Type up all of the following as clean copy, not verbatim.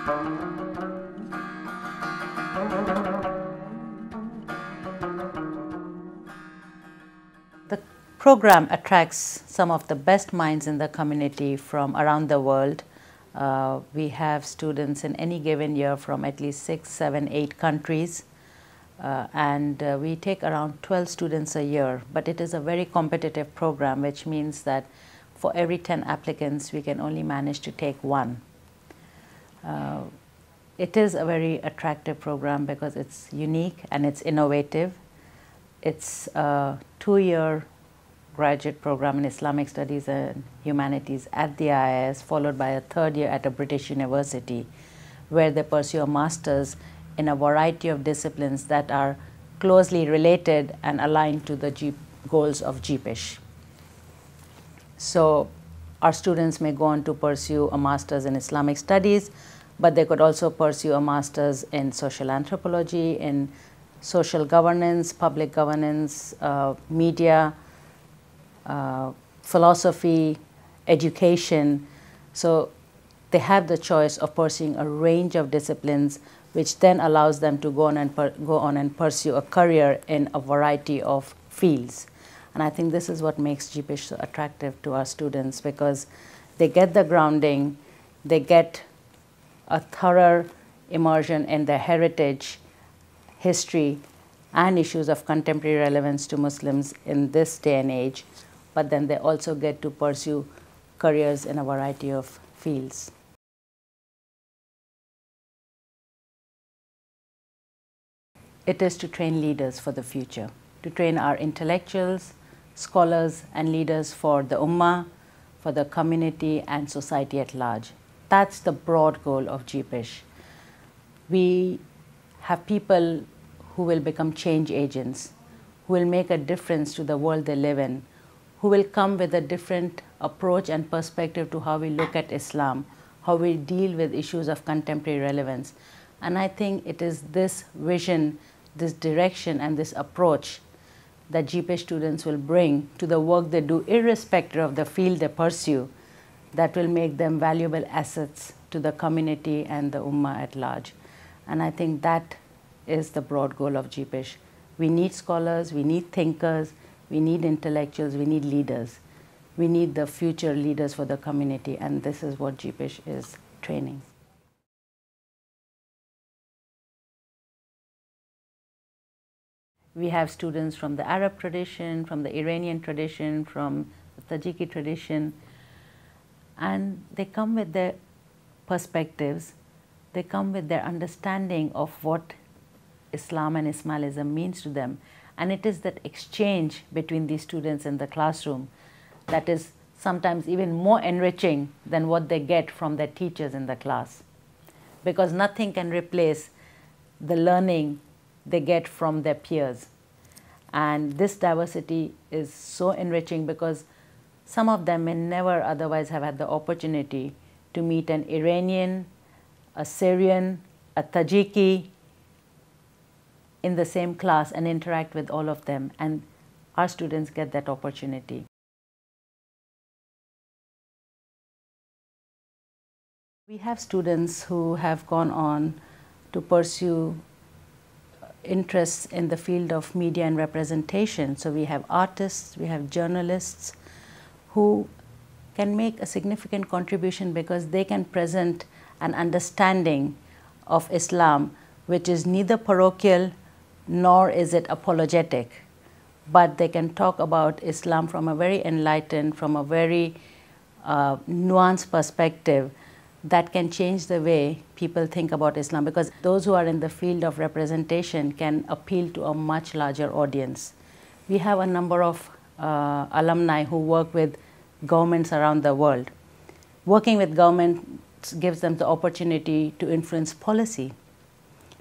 The program attracts some of the best minds in the community from around the world. We have students in any given year from at least 6, 7, 8 countries. We take around 12 students a year, but it is a very competitive program, which means that for every 10 applicants, we can only manage to take 1. It is a very attractive program because it's unique and it's innovative. It's a 2-year graduate program in Islamic Studies and Humanities at the IIS, followed by a 3rd year at a British university, where they pursue a master's in a variety of disciplines that are closely related and aligned to the goals of GPISH. So our students may go on to pursue a master's in Islamic Studies, but they could also pursue a master's in social anthropology, in social governance, public governance, media, philosophy, education. So they have the choice of pursuing a range of disciplines, which then allows them to go on and pursue a career in a variety of fields. And I think this is what makes GPISH so attractive to our students, because they get the grounding, they get a thorough immersion in their heritage, history, and issues of contemporary relevance to Muslims in this day and age, but then they also get to pursue careers in a variety of fields. It is to train leaders for the future, to train our intellectuals, scholars, and leaders for the Ummah, for the community and society at large. That's the broad goal of GPISH. We have people who will become change agents, who will make a difference to the world they live in, who will come with a different approach and perspective to how we look at Islam, how we deal with issues of contemporary relevance. And I think it is this vision, this direction, and this approach that GPISH students will bring to the work they do, irrespective of the field they pursue, that will make them valuable assets to the community and the Ummah at large. And I think that is the broad goal of GPISH. We need scholars, we need thinkers, we need intellectuals, we need leaders. We need the future leaders for the community, and this is what GPISH is training. We have students from the Arab tradition, from the Iranian tradition, from the Tajiki tradition, and they come with their perspectives, they come with their understanding of what Islam and Ismailism means to them. And it is that exchange between these students in the classroom that is sometimes even more enriching than what they get from their teachers in the class, because nothing can replace the learning they get from their peers. And this diversity is so enriching because some of them may never otherwise have had the opportunity to meet an Iranian, a Syrian, a Tajiki in the same class and interact with all of them. And our students get that opportunity. We have students who have gone on to pursue interests in the field of media and representation. So we have artists, we have journalists who can make a significant contribution because they can present an understanding of Islam which is neither parochial nor is it apologetic, but they can talk about Islam from a very enlightened, from a very nuanced perspective that can change the way people think about Islam, because those who are in the field of representation can appeal to a much larger audience. We have a number of alumni who work with governments around the world. Working with governments gives them the opportunity to influence policy,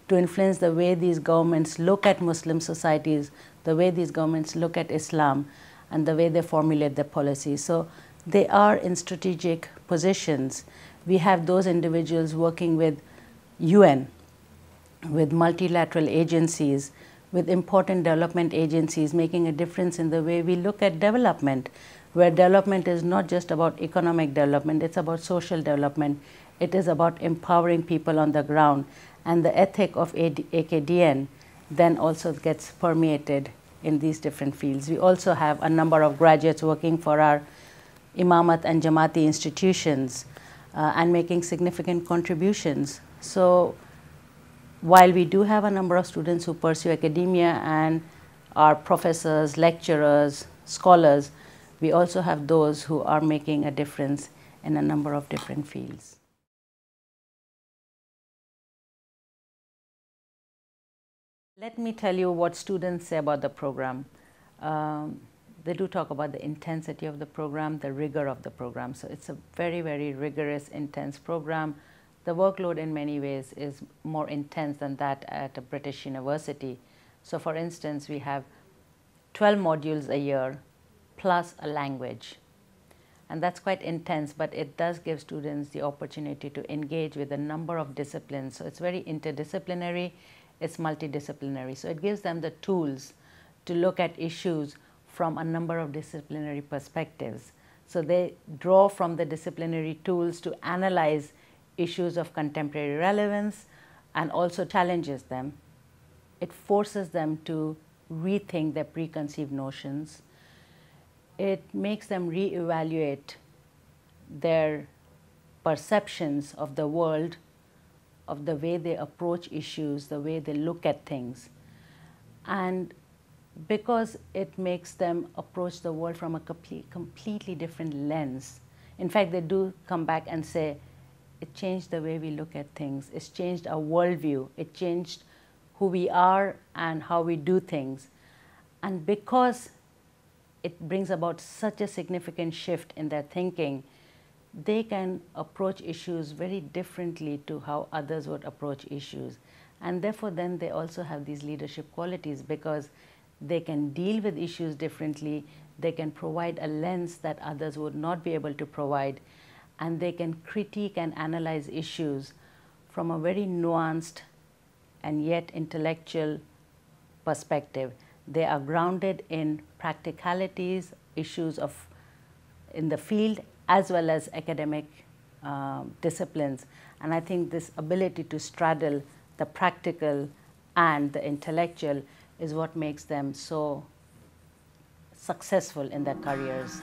to influence the way these governments look at Muslim societies, the way these governments look at Islam, and the way they formulate their policies. So they are in strategic positions. We have those individuals working with UN, with multilateral agencies, with important development agencies, making a difference in the way we look at development, where development is not just about economic development, it's about social development, it is about empowering people on the ground, and the ethic of AKDN then also gets permeated in these different fields. We also have a number of graduates working for our Imamat and Jamaati institutions and making significant contributions. So while we do have a number of students who pursue academia and are professors, lecturers, scholars, we also have those who are making a difference in a number of different fields. Let me tell you what students say about the program. They do talk about the intensity of the program, the rigor of the program. So it's a very, very rigorous, intense program. The workload in many ways is more intense than that at a British university. So for instance, we have 12 modules a year plus a language. And that's quite intense, but it does give students the opportunity to engage with a number of disciplines. So it's very interdisciplinary, it's multidisciplinary. So it gives them the tools to look at issues from a number of disciplinary perspectives. So they draw from the disciplinary tools to analyze issues of contemporary relevance and also challenges them. It forces them to rethink their preconceived notions. It makes them reevaluate their perceptions of the world, of the way they approach issues, the way they look at things. And because it makes them approach the world from a completely different lens. In fact, they do come back and say, it changed the way we look at things. It's changed our worldview. It changed who we are and how we do things. And because it brings about such a significant shift in their thinking, they can approach issues very differently to how others would approach issues. And therefore, then they also have these leadership qualities because they can deal with issues differently, they can provide a lens that others would not be able to provide, and they can critique and analyze issues from a very nuanced and yet intellectual perspective. They are grounded in practicalities, issues in the field, as well as academic disciplines. And I think this ability to straddle the practical and the intellectual is what makes them so successful in their careers.